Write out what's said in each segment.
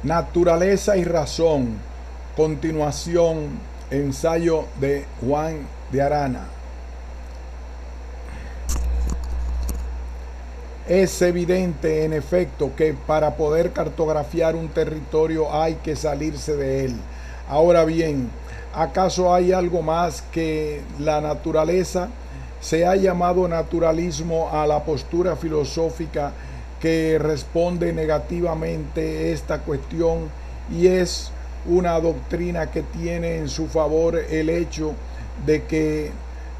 Naturaleza y razón. Continuación, ensayo de Juan de Arana. Es evidente, en efecto, que para poder cartografiar un territorio hay que salirse de él. Ahora bien, ¿acaso hay algo más que la naturaleza? Se ha llamado naturalismo a la postura filosófica que responde negativamente esta cuestión, y es una doctrina que tiene en su favor el hecho de que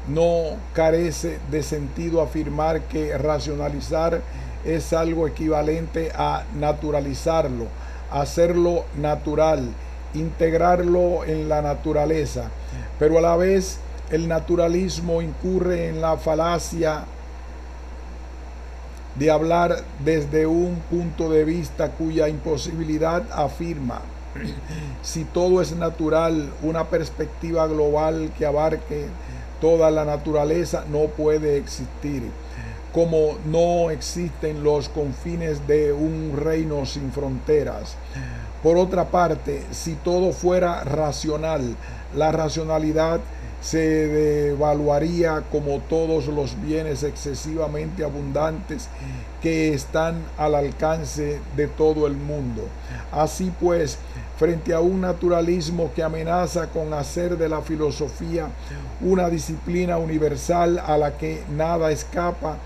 no carece de sentido afirmar que racionalizar es algo equivalente a naturalizarlo, hacerlo natural, integrarlo en la naturaleza. Pero a la vez el naturalismo incurre en la falacia de hablar desde un punto de vista cuya imposibilidad afirma: si todo es natural, una perspectiva global que abarque toda la naturaleza no puede existir, como no existen los confines de un reino sin fronteras. Por otra parte, si todo fuera racional, la racionalidad se devaluaría como todos los bienes excesivamente abundantes que están al alcance de todo el mundo. Así pues, frente a un naturalismo que amenaza con hacer de la filosofía una disciplina universal a la que nada escapa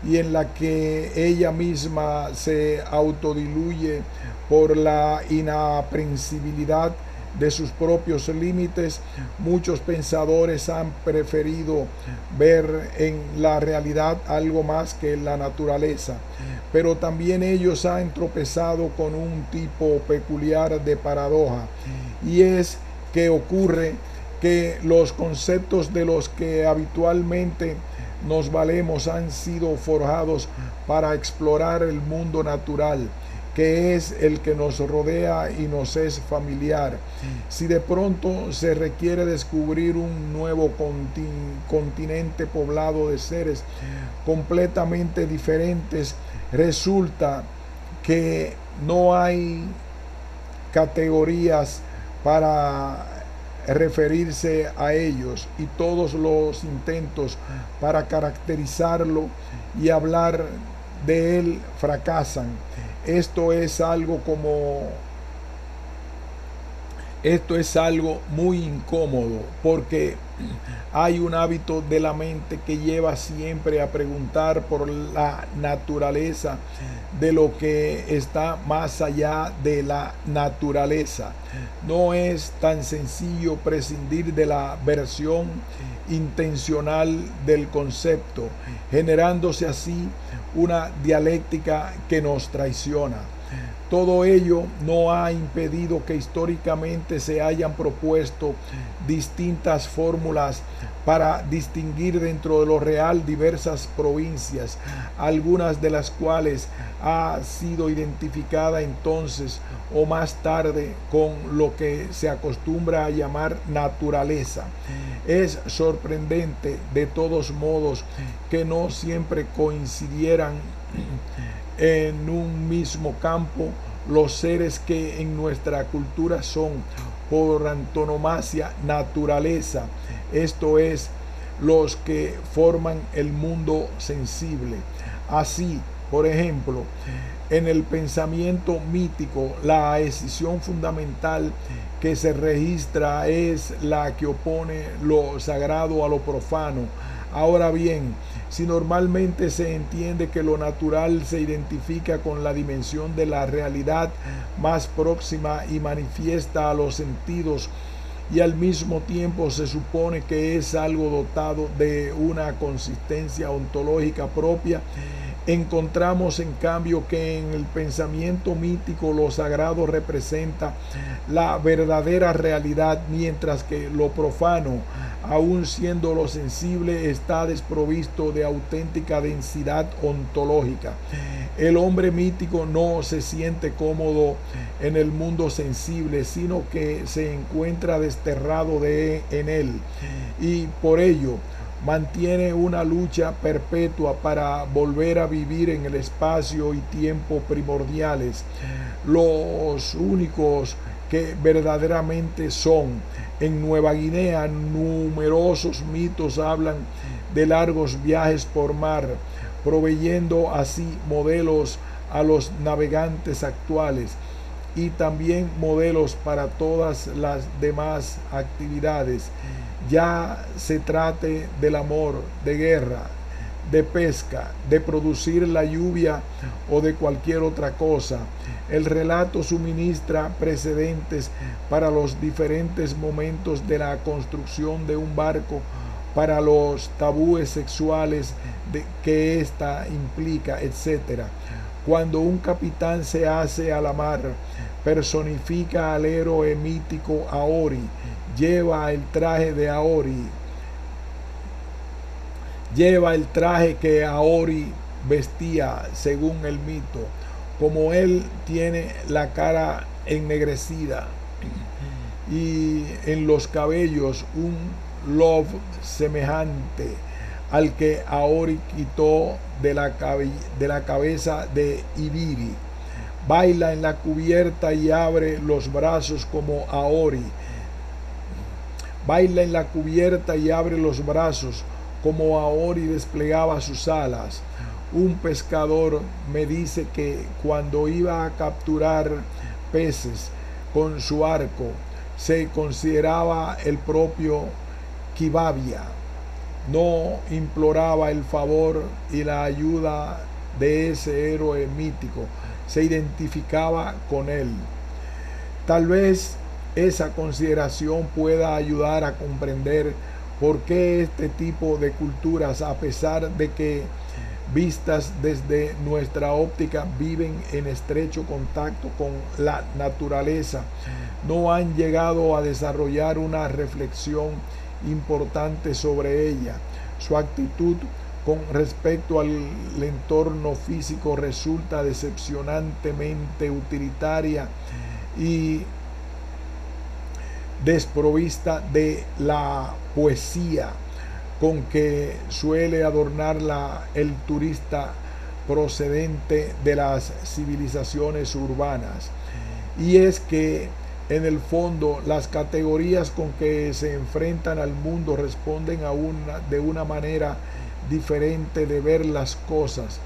y en la que ella misma se autodiluye por la inaprensibilidad de sus propios límites, muchos pensadores han preferido ver en la realidad algo más que la naturaleza, pero también ellos han tropezado con un tipo peculiar de paradoja, y es que ocurre que los conceptos de los que habitualmente nos valemos han sido forjados para explorar el mundo natural, que es el que nos rodea y nos es familiar. Si de pronto se requiere descubrir un nuevo continente poblado de seres completamente diferentes, resulta que no hay categorías para referirse a ellos, y todos los intentos para caracterizarlo y hablar de él fracasan. Esto es algo muy incómodo, porque hay un hábito de la mente que lleva siempre a preguntar por la naturaleza de lo que está más allá de la naturaleza. No es tan sencillo prescindir de la versión intencional del concepto, generándose así una dialéctica que nos traiciona. Todo ello no ha impedido que históricamente se hayan propuesto distintas fórmulas para distinguir dentro de lo real diversas provincias, algunas de las cuales ha sido identificada entonces o más tarde con lo que se acostumbra a llamar naturaleza. Es sorprendente, de todos modos, que no siempre coincidieran en un mismo campo los seres que en nuestra cultura son por antonomasia naturaleza, esto es, los que forman el mundo sensible. Así, por ejemplo, en el pensamiento mítico, la escisión fundamental que se registra es la que opone lo sagrado a lo profano. Ahora bien, si normalmente se entiende que lo natural se identifica con la dimensión de la realidad más próxima y manifiesta a los sentidos, y al mismo tiempo se supone que es algo dotado de una consistencia ontológica propia, encontramos en cambio que en el pensamiento mítico lo sagrado representa la verdadera realidad, mientras que lo profano, aun siendo lo sensible, está desprovisto de auténtica densidad ontológica. El hombre mítico no se siente cómodo en el mundo sensible, sino que se encuentra desterrado en él, y por ello mantiene una lucha perpetua para volver a vivir en el espacio y tiempo primordiales, los únicos que verdaderamente son. En Nueva Guinea, numerosos mitos hablan de largos viajes por mar, proveyendo así modelos a los navegantes actuales y también modelos para todas las demás actividades, ya se trate del amor, de guerra, de pesca, de producir la lluvia o de cualquier otra cosa. El relato suministra precedentes para los diferentes momentos de la construcción de un barco, para los tabúes sexuales que ésta implica, etc. Cuando un capitán se hace a la mar, personifica al héroe mítico Aori, lleva el traje de Aori, lleva el traje que Aori vestía según el mito. Como él tiene la cara ennegrecida y en los cabellos un lob semejante al que Aori quitó de la cabeza de Ibiri. Baila en la cubierta y abre los brazos como Aori. Baila en la cubierta y abre los brazos como Aori desplegaba sus alas. Un pescador me dice que cuando iba a capturar peces con su arco, se consideraba el propio Kibabia. No imploraba el favor y la ayuda de ese héroe mítico, se identificaba con él. Tal vez esa consideración pueda ayudar a comprender por qué este tipo de culturas, a pesar de que vistas desde nuestra óptica viven en estrecho contacto con la naturaleza, no han llegado a desarrollar una reflexión importante sobre ella. Su actitud con respecto al entorno físico resulta decepcionantemente utilitaria y desprovista de la poesía con que suele adornarla el turista procedente de las civilizaciones urbanas. Y es que en el fondo las categorías con que se enfrentan al mundo responden de una manera diferente de ver las cosas,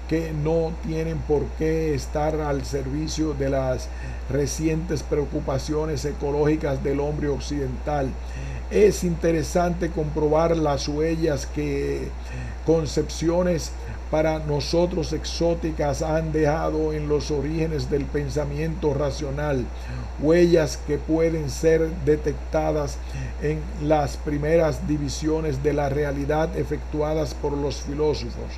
que no tienen por qué estar al servicio de las recientes preocupaciones ecológicas del hombre occidental. Es interesante comprobar las huellas que concepciones para nosotros exóticas han dejado en los orígenes del pensamiento racional, huellas que pueden ser detectadas en las primeras divisiones de la realidad efectuadas por los filósofos.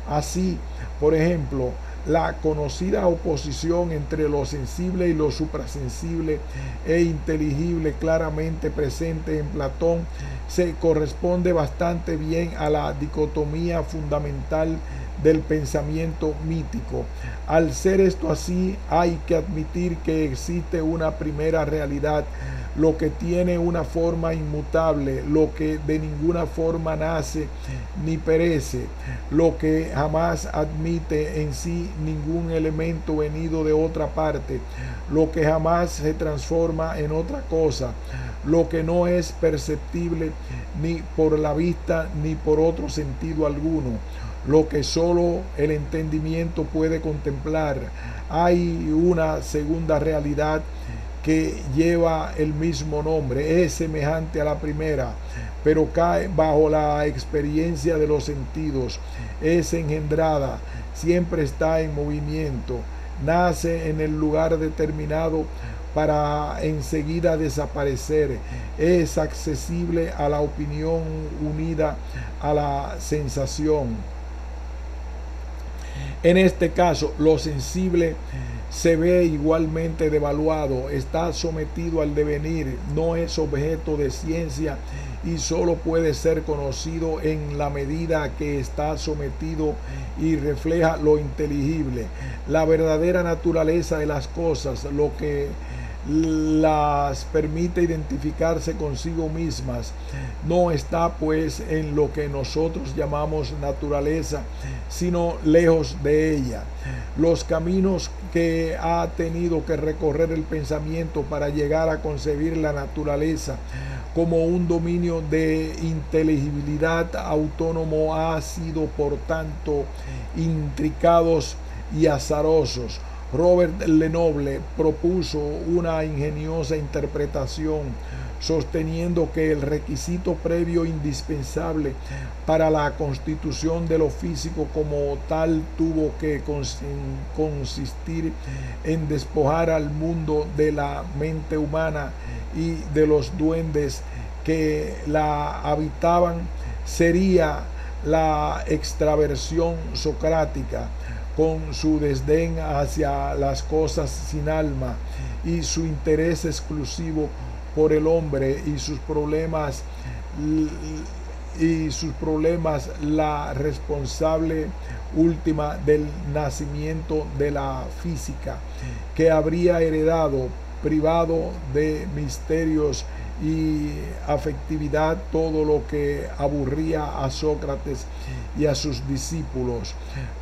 Así, por ejemplo, la conocida oposición entre lo sensible y lo suprasensible e inteligible claramente presente en Platón se corresponde bastante bien a la dicotomía fundamental del pensamiento mítico. Al ser esto así, hay que admitir que existe una primera realidad, lo que tiene una forma inmutable, lo que de ninguna forma nace ni perece, lo que jamás admite en sí ningún elemento venido de otra parte, lo que jamás se transforma en otra cosa, lo que no es perceptible ni por la vista ni por otro sentido alguno, lo que solo el entendimiento puede contemplar. Hay una segunda realidad que lleva el mismo nombre, es semejante a la primera, pero cae bajo la experiencia de los sentidos, es engendrada, siempre está en movimiento, nace en el lugar determinado para enseguida desaparecer, es accesible a la opinión unida a la sensación. En este caso, lo sensible se ve igualmente devaluado, está sometido al devenir, no es objeto de ciencia y solo puede ser conocido en la medida que está sometido y refleja lo inteligible, la verdadera naturaleza de las cosas, lo que las permite identificarse consigo mismas. No está pues en lo que nosotros llamamos naturaleza, sino lejos de ella. Los caminos que ha tenido que recorrer el pensamiento para llegar a concebir la naturaleza como un dominio de inteligibilidad autónomo ha sido por tanto intricados y azarosos. Robert Lenoble propuso una ingeniosa interpretación, sosteniendo que el requisito previo indispensable para la constitución de lo físico como tal tuvo que consistir en despojar al mundo de la mente humana y de los duendes que la habitaban. Sería la extraversión socrática, con su desdén hacia las cosas sin alma y su interés exclusivo por el hombre y sus problemas, la responsable última del nacimiento de la física, que habría heredado, privado de misterios y afectividad, todo lo que aburría a Sócrates y a sus discípulos.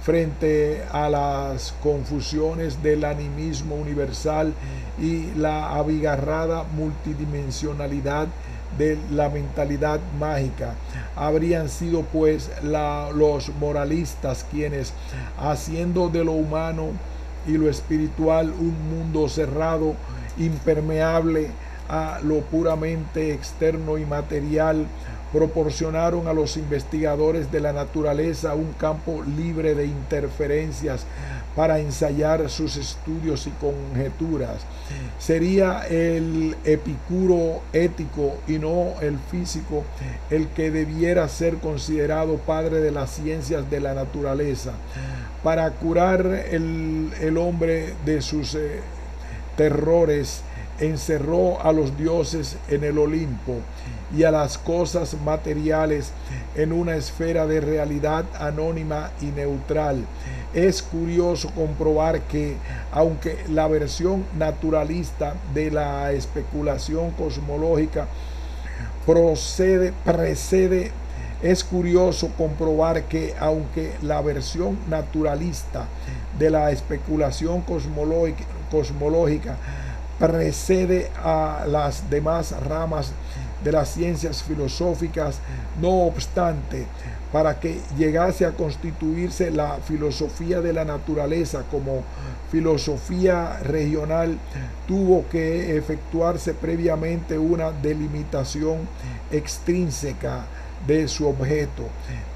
Frente a las confusiones del animismo universal y la abigarrada multidimensionalidad de la mentalidad mágica, habrían sido pues los moralistas quienes, haciendo de lo humano y lo espiritual un mundo cerrado, impermeable a lo puramente externo y material, proporcionaron a los investigadores de la naturaleza un campo libre de interferencias para ensayar sus estudios y conjeturas. Sería el epicuro ético y no el físico el que debiera ser considerado padre de las ciencias de la naturaleza. Para curar el hombre de sus terrores, encerró a los dioses en el Olimpo y a las cosas materiales en una esfera de realidad anónima y neutral. Es curioso comprobar que, aunque la versión naturalista de la especulación cosmológica es curioso comprobar que, aunque la versión naturalista de la especulación cosmológica precede a las demás ramas de las ciencias filosóficas, no obstante, para que llegase a constituirse la filosofía de la naturaleza como filosofía regional, tuvo que efectuarse previamente una delimitación extrínseca de su objeto.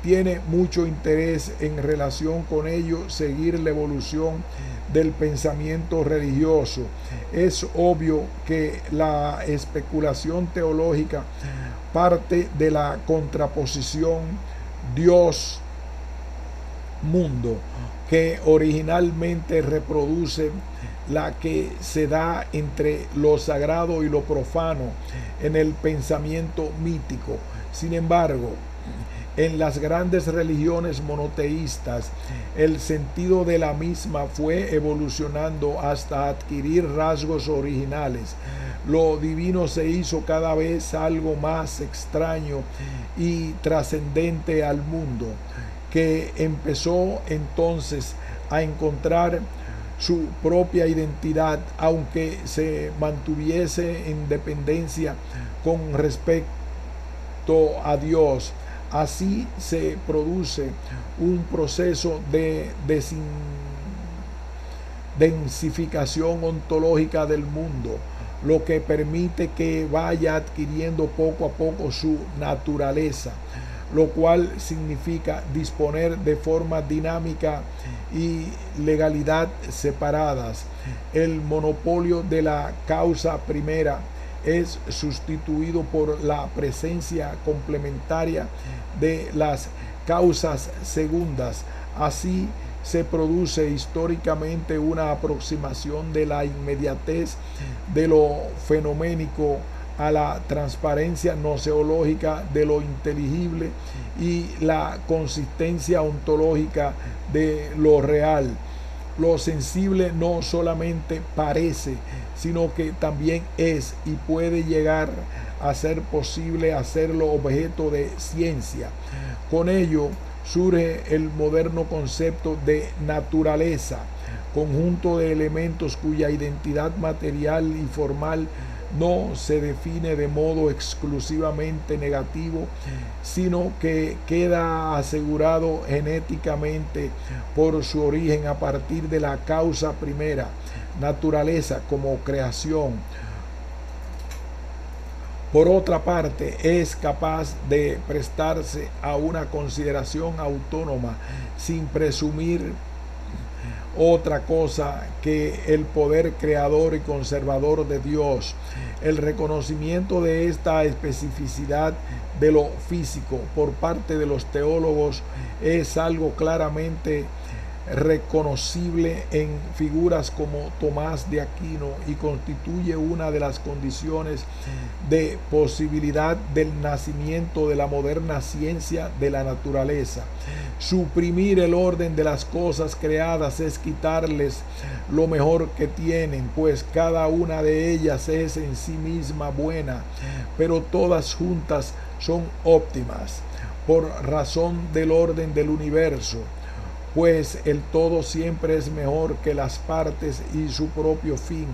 Tiene mucho interés en relación con ello seguir la evolución del pensamiento religioso. Es obvio que la especulación teológica parte de la contraposición Dios-mundo, que originalmente reproduce la que se da entre lo sagrado y lo profano en el pensamiento mítico. Sin embargo, en las grandes religiones monoteístas, el sentido de la misma fue evolucionando hasta adquirir rasgos originales. Lo divino se hizo cada vez algo más extraño y trascendente al mundo, que empezó entonces a encontrar su propia identidad, aunque se mantuviese en dependencia con respecto a Dios. Así se produce un proceso de densificación ontológica del mundo, lo que permite que vaya adquiriendo poco a poco su naturaleza, lo cual significa disponer de forma dinámica y legalidad separadas. El monopolio de la causa primera es sustituido por la presencia complementaria de las causas segundas. Así se produce históricamente una aproximación de la inmediatez de lo fenoménico a la transparencia noseológica de lo inteligible y la consistencia ontológica de lo real. Lo sensible no solamente parece, sino que también es y puede llegar a ser posible hacerlo objeto de ciencia. Con ello surge el moderno concepto de naturaleza, conjunto de elementos cuya identidad material y formal no se define de modo exclusivamente negativo, sino que queda asegurado genéticamente por su origen a partir de la causa primera, naturaleza como creación. Por otra parte, es capaz de prestarse a una consideración autónoma sin presumir otra cosa que el poder creador y conservador de Dios. El reconocimiento de esta especificidad de lo físico por parte de los teólogos es algo claramente reconocible en figuras como Tomás de Aquino y constituye una de las condiciones de posibilidad del nacimiento de la moderna ciencia de la naturaleza. Suprimir el orden de las cosas creadas es quitarles lo mejor que tienen, pues cada una de ellas es en sí misma buena, pero todas juntas son óptimas por razón del orden del universo, pues el todo siempre es mejor que las partes y su propio fin.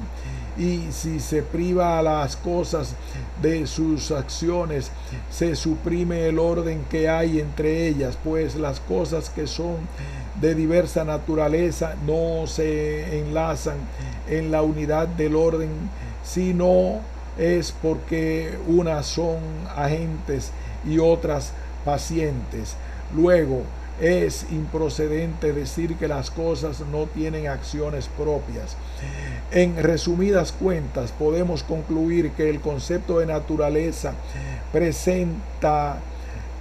Y si se priva a las cosas de sus acciones, se suprime el orden que hay entre ellas, pues las cosas que son de diversa naturaleza no se enlazan en la unidad del orden, sino es porque unas son agentes y otras pacientes. Luego, es improcedente decir que las cosas no tienen acciones propias. En resumidas cuentas, podemos concluir que el concepto de naturaleza presenta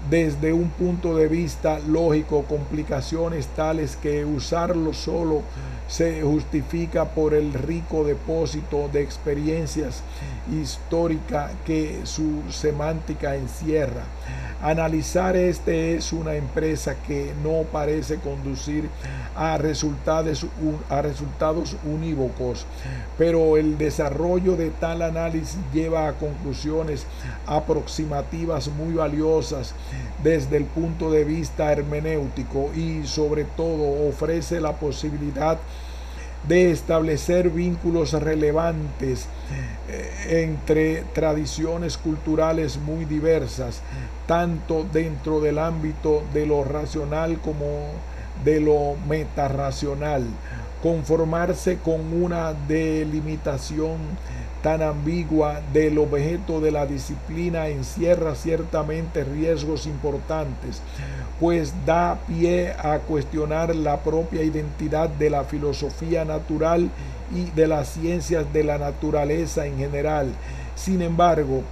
desde un punto de vista lógico complicaciones tales que usarlo solo se justifica por el rico depósito de experiencias históricas que su semántica encierra. Analizar este es una empresa que no parece conducir a resultados unívocos, pero el desarrollo de tal análisis lleva a conclusiones aproximativas muy valiosas desde el punto de vista hermenéutico y sobre todo ofrece la posibilidad de establecer vínculos relevantes entre tradiciones culturales muy diversas, tanto dentro del ámbito de lo racional como de lo metarracional. Conformarse con una delimitación tan ambigua del objeto de la disciplina encierra ciertamente riesgos importantes, pues da pie a cuestionar la propia identidad de la filosofía natural y de las ciencias de la naturaleza en general. Sin embargo,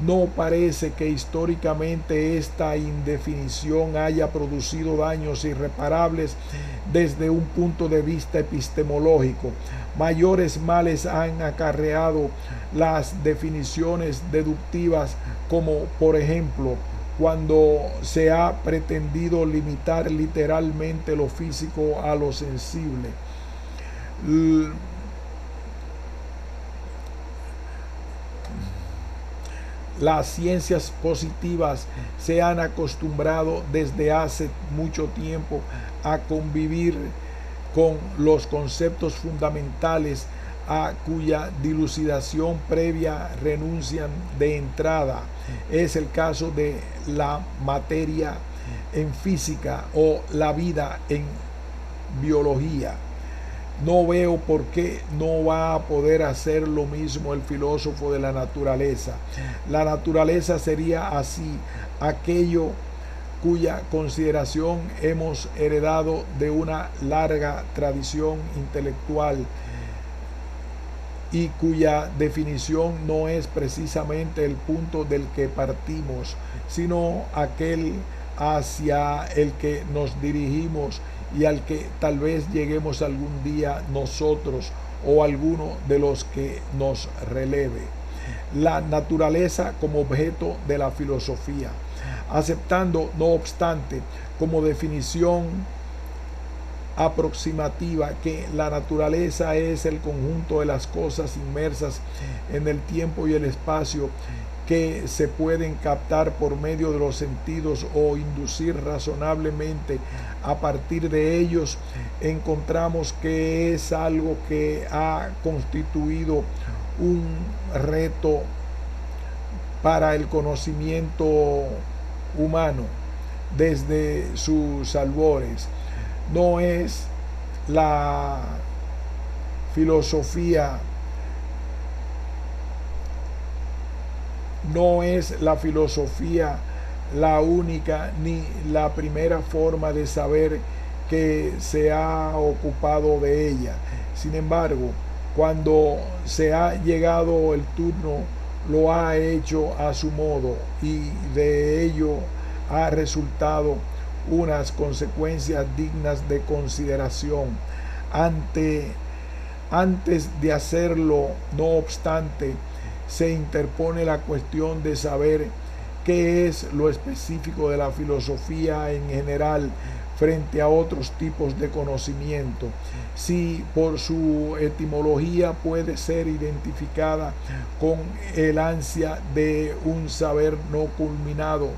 no parece que históricamente esta indefinición haya producido daños irreparables desde un punto de vista epistemológico. Mayores males han acarreado las definiciones deductivas, como por ejemplo cuando se ha pretendido limitar literalmente lo físico a lo sensible. Las ciencias positivas se han acostumbrado desde hace mucho tiempo a convivir con los conceptos fundamentales a cuya dilucidación previa renuncian de entrada. Es el caso de la materia en física o la vida en biología. No veo por qué no va a poder hacer lo mismo el filósofo de la naturaleza. La naturaleza sería así aquello cuya consideración hemos heredado de una larga tradición intelectual y cuya definición no es precisamente el punto del que partimos, sino aquel hacia el que nos dirigimos y al que tal vez lleguemos algún día nosotros o alguno de los que nos releve. La naturaleza como objeto de la filosofía, aceptando no obstante como definición aproximativa, que la naturaleza es el conjunto de las cosas inmersas en el tiempo y el espacio que se pueden captar por medio de los sentidos o inducir razonablemente a partir de ellos, encontramos que es algo que ha constituido un reto para el conocimiento humano desde sus albores. No es la filosofía, no es la filosofía la única ni la primera forma de saber que se ha ocupado de ella. Sin embargo, cuando se ha llegado el turno, lo ha hecho a su modo y de ello ha resultado unas consecuencias dignas de consideración. Antes de hacerlo, no obstante, se interpone la cuestión de saber qué es lo específico de la filosofía en general frente a otros tipos de conocimiento. Si por su etimología puede ser identificada con el ansia de un saber no culminado,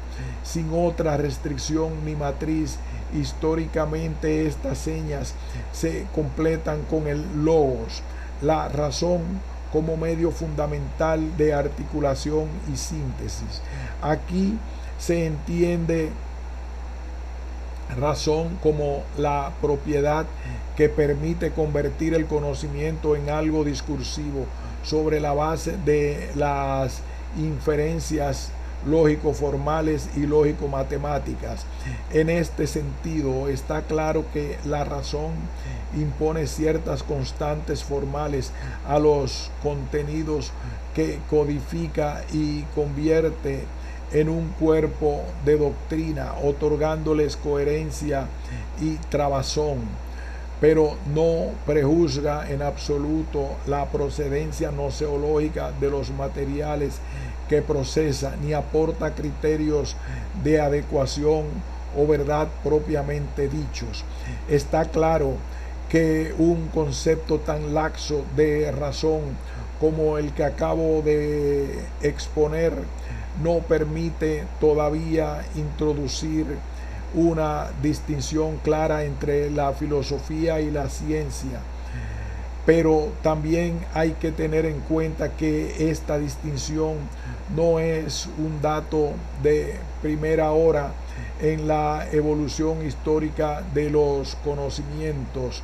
sin otra restricción ni matriz, históricamente estas señas se completan con el logos, la razón, como medio fundamental de articulación y síntesis. Aquí se entiende razón como la propiedad que permite convertir el conocimiento en algo discursivo sobre la base de las inferencias lógico-formales y lógico-matemáticas. En este sentido, está claro que la razón impone ciertas constantes formales a los contenidos que codifica y convierte en un cuerpo de doctrina, otorgándoles coherencia y trabazón, pero no prejuzga en absoluto la procedencia noseológica de los materiales que procesa, ni aporta criterios de adecuación o verdad propiamente dichos. Está claro que un concepto tan laxo de razón como el que acabo de exponer no permite todavía introducir una distinción clara entre la filosofía y la ciencia. Pero también hay que tener en cuenta que esta distinción no es un dato de primera hora en la evolución histórica de los conocimientos.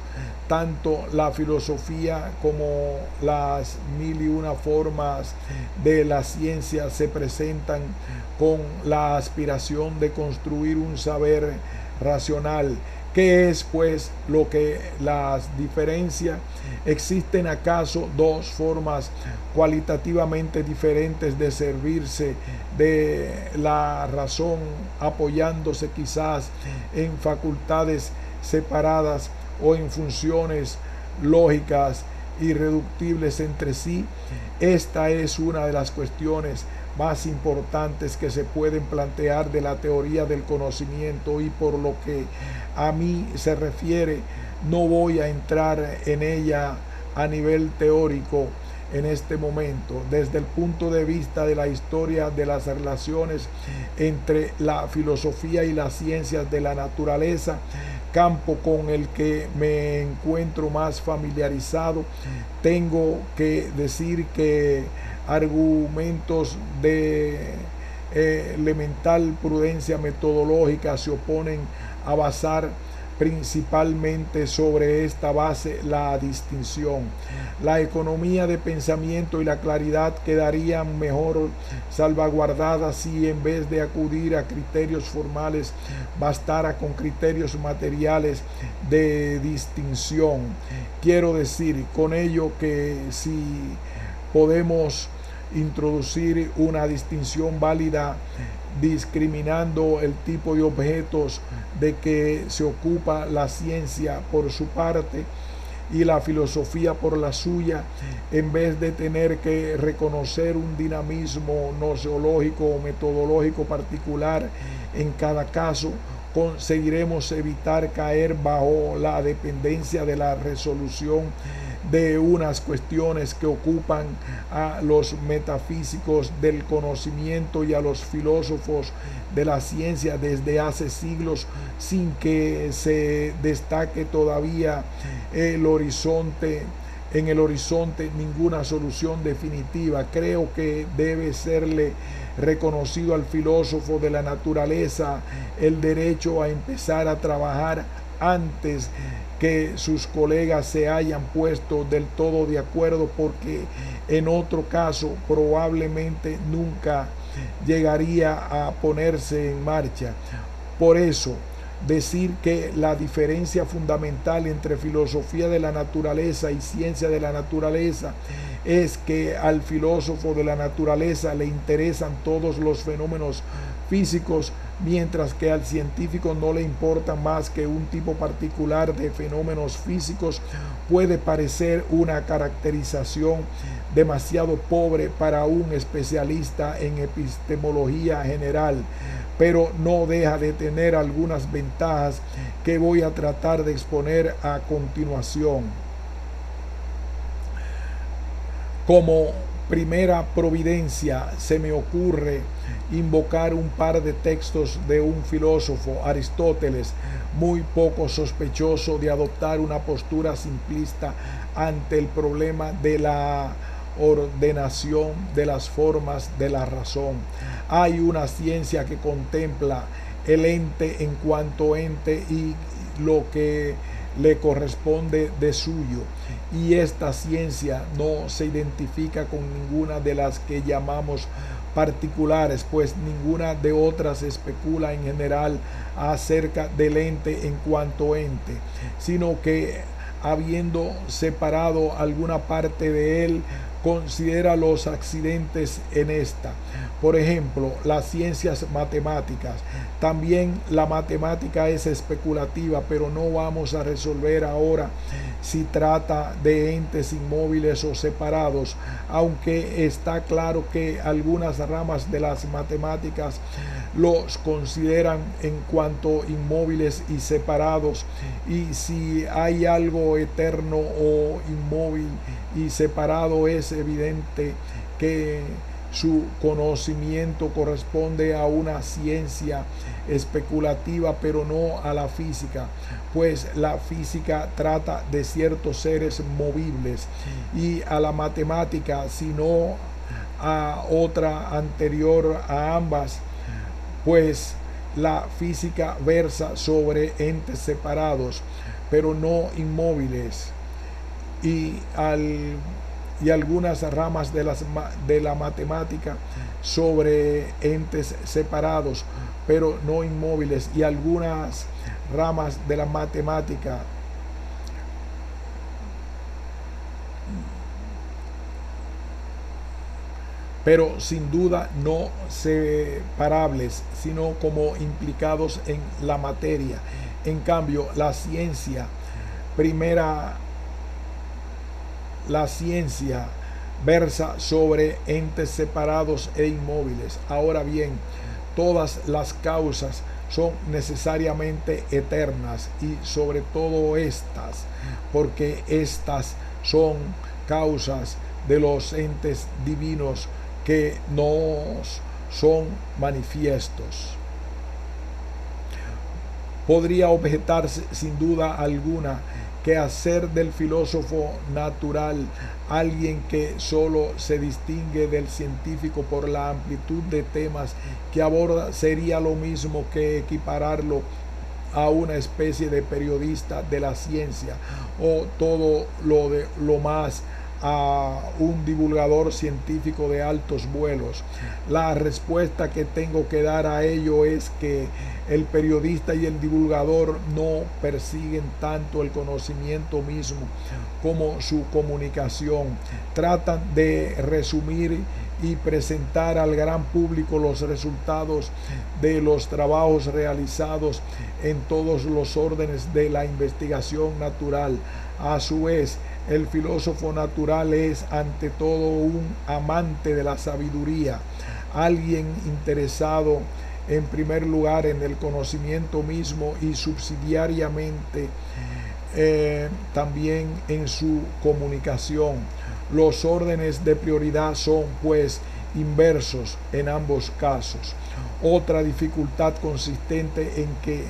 Tanto la filosofía como las mil y una formas de la ciencia se presentan con la aspiración de construir un saber racional. ¿Qué es, pues, lo que las diferencia? ¿Existen acaso dos formas cualitativamente diferentes de servirse de la razón, apoyándose quizás en facultades separadas o en funciones lógicas irreductibles entre sí? Esta es una de las cuestiones más importantes que se pueden plantear de la teoría del conocimiento, y por lo que a mí se refiere, no voy a entrar en ella a nivel teórico en este momento. Desde el punto de vista de la historia de las relaciones entre la filosofía y las ciencias de la naturaleza, campo con el que me encuentro más familiarizado, tengo que decir que argumentos de elemental prudencia metodológica se oponen a basar principalmente sobre esta base la distinción. La economía de pensamiento y la claridad quedarían mejor salvaguardadas si, en vez de acudir a criterios formales, bastara con criterios materiales de distinción. Quiero decir con ello que si podemos introducir una distinción válida discriminando el tipo de objetos de que se ocupa la ciencia por su parte y la filosofía por la suya, en vez de tener que reconocer un dinamismo noseológico o metodológico particular en cada caso, conseguiremos evitar caer bajo la dependencia de la resolución de unas cuestiones que ocupan a los metafísicos del conocimiento y a los filósofos de la ciencia desde hace siglos, sin que se destaque todavía en el horizonte ninguna solución definitiva. Creo que debe serle reconocido al filósofo de la naturaleza el derecho a empezar a trabajar antes que sus colegas se hayan puesto del todo de acuerdo, porque en otro caso probablemente nunca llegaría a ponerse en marcha. Por eso, decir que la diferencia fundamental entre filosofía de la naturaleza y ciencia de la naturaleza es que al filósofo de la naturaleza le interesan todos los fenómenos físicos, mientras que al científico no le importa más que un tipo particular de fenómenos físicos. Puede parecer una caracterización demasiado pobre para un especialista en epistemología general, pero no deja de tener algunas ventajas que voy a tratar de exponer a continuación. Como primera providencia se me ocurre invocar un par de textos de un filósofo, Aristóteles, muy poco sospechoso de adoptar una postura simplista ante el problema de la ordenación de las formas de la razón. Hay una ciencia que contempla el ente en cuanto ente y lo que le corresponde de suyo, y esta ciencia no se identifica con ninguna de las que llamamos particulares, pues ninguna de otras especula en general acerca del ente en cuanto ente, sino que, habiendo separado alguna parte de él, considera los accidentes en esta. Por ejemplo, las ciencias matemáticas. También la matemática es especulativa, pero no vamos a resolver ahora si trata de entes inmóviles o separados, aunque está claro que algunas ramas de las matemáticas los consideran en cuanto inmóviles y separados, y si hay algo eterno o inmóvil y separado, es evidente que su conocimiento corresponde a una ciencia especulativa, pero no a la física, pues la física trata de ciertos seres movibles, y a la matemática, sino a otra anterior a ambas, pues la física versa sobre entes separados, pero no inmóviles, y algunas ramas de la matemática sobre entes separados, pero no inmóviles, y algunas ramas de la matemática pero sin duda no separables, sino como implicados en la materia. En cambio, la ciencia versa sobre entes separados e inmóviles. Ahora bien, todas las causas son necesariamente eternas, y sobre todo estas, porque estas son causas de los entes divinos que nos son manifiestos. Podría objetarse sin duda alguna que hacer del filósofo natural alguien que solo se distingue del científico por la amplitud de temas que aborda sería lo mismo que equipararlo a una especie de periodista de la ciencia, o todo lo más a un divulgador científico de altos vuelos. La respuesta que tengo que dar a ello es que el periodista y el divulgador no persiguen tanto el conocimiento mismo como su comunicación. Tratan de resumir y presentar al gran público los resultados de los trabajos realizados en todos los órdenes de la investigación natural. A su vez, el filósofo natural es ante todo un amante de la sabiduría, alguien interesado en primer lugar en el conocimiento mismo y subsidiariamente también en su comunicación. Los órdenes de prioridad son pues inversos en ambos casos. Otra dificultad consistente en que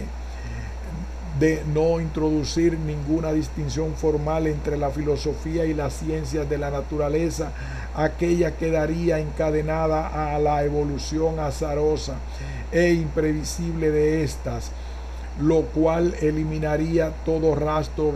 de no introducir ninguna distinción formal entre la filosofía y las ciencias de la naturaleza, aquella quedaría encadenada a la evolución azarosa e imprevisible de estas, lo cual eliminaría todo rastro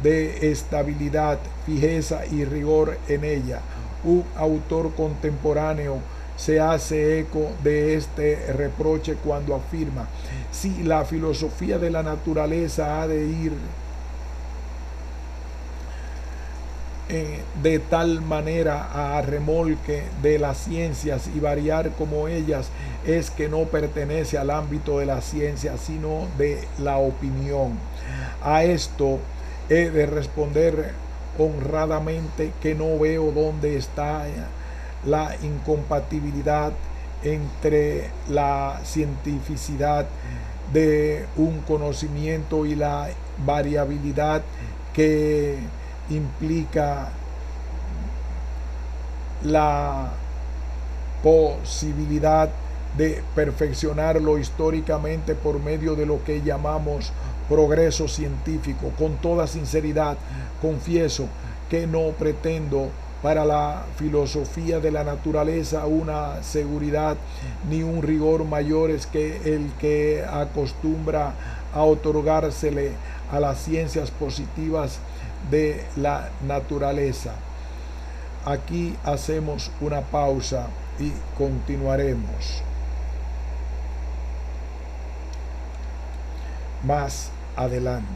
de estabilidad, fijeza y rigor en ella. Un autor contemporáneo se hace eco de este reproche cuando afirma: si la filosofía de la naturaleza ha de ir de tal manera a remolque de las ciencias y variar como ellas, es que no pertenece al ámbito de la ciencia, sino de la opinión. A esto he de responder honradamente que no veo dónde está la incompatibilidad entre la cientificidad de un conocimiento y la variabilidad que implica la posibilidad de perfeccionarlo históricamente por medio de lo que llamamos progreso científico. Con toda sinceridad confieso que no pretendo para la filosofía de la naturaleza una seguridad ni un rigor mayores que el que acostumbra a otorgársele a las ciencias positivas de la naturaleza. Aquí hacemos una pausa y continuaremos más adelante.